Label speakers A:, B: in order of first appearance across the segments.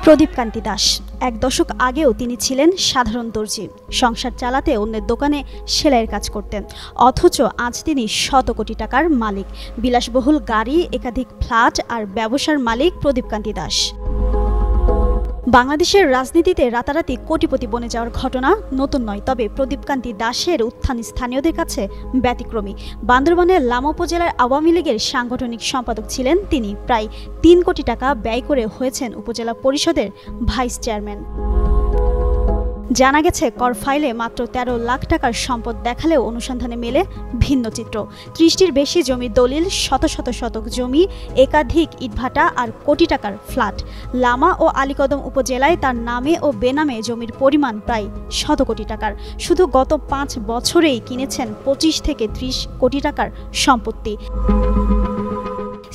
A: প্রদীপ কান্তি দাস এক দশক আগেও তিনি ছিলেন সাধারণ দর্জি। সংসার চালাতে অন্যের দোকানে সেলাইয়ের কাজ করতেন, অথচ আজ তিনি শত কোটি টাকার মালিক। বিলাসবহুল গাড়ি, একাধিক ফ্ল্যাট আর ব্যবসার মালিক প্রদীপ কান্তি দাস। বাংলাদেশের রাজনীতিতে রাতারাতি কোটিপতি বনে যাওয়ার ঘটনা নতুন নয়, তবে প্রদীপ কান্তি দাসের উত্থান স্থানীয়দের কাছে ব্যতিক্রমী। বান্দরবানের লামা উপজেলার আওয়ামী লীগের সাংগঠনিক সম্পাদক ছিলেন তিনি। প্রায় ৩ কোটি টাকা ব্যয় করে হয়েছেন উপজেলা পরিষদের ভাইস চেয়ারম্যান। জানা গেছে, কর ফাইলে মাত্র ১৩ লাখ টাকার সম্পদ দেখালেও অনুসন্ধানে মেলে ভিন্ন চিত্র। ৩০টির বেশি জমি দলিল, শত শত শতক জমি, একাধিক ইটভাটা আর কোটি টাকার ফ্ল্যাট। লামা ও আলীকদম উপজেলায় তার নামে ও বেনামে জমির পরিমাণ প্রায় শত কোটি টাকার। শুধু গত ৫ বছরেই কিনেছেন ২৫ থেকে ৩০ কোটি টাকার সম্পত্তি।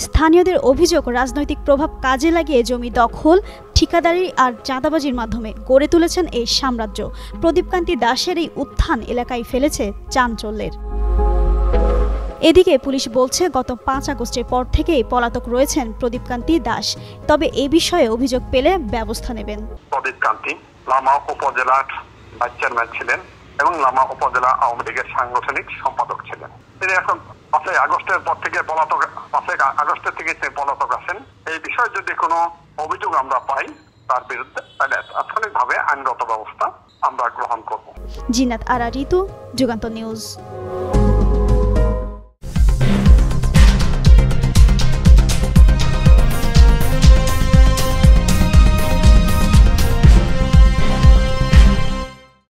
A: স্থানীয়দের অভিযোগ, রাজনৈতিক প্রভাব কাজে লাগিয়ে জমি দখল, ঠিকাদারি আর চাঁদাবাজির মাধ্যমে গড়ে তুলেছেন এই সাম্রাজ্য। প্রদীপ কান্তি দাসের এই উত্থান এলাকায় ফেলেছে চাঞ্চল্যের। এদিকে পুলিশ বলছে, গত ৫ আগস্টের পর থেকেই পলাতক রয়েছেন প্রদীপ কান্তি দাস। তবে এ বিষয়ে অভিযোগ পেলে ব্যবস্থা নেবেন।
B: প্রদীপ কান্তি লামা উপজেলার ভাইস চেয়ারম্যান ছিলেন এবং লামা উপজেলা আওয়ামী লীগের সাংগঠনিক সম্পাদক ছিলেন। তিনি এখন ৫ আগস্টের পর থেকে পলাতক, ৫ আগস্টের থেকে তিনি পলাতক আছেন। এই বিষয়ে যদি কোনো অভিযোগ আমরা পাই, তার বিরুদ্ধে তাৎক্ষণিকভাবে আইনগত ব্যবস্থা আমরা গ্রহণ করব।
A: জিনাত আরা ঋতু, যুগান্তর নিউজ।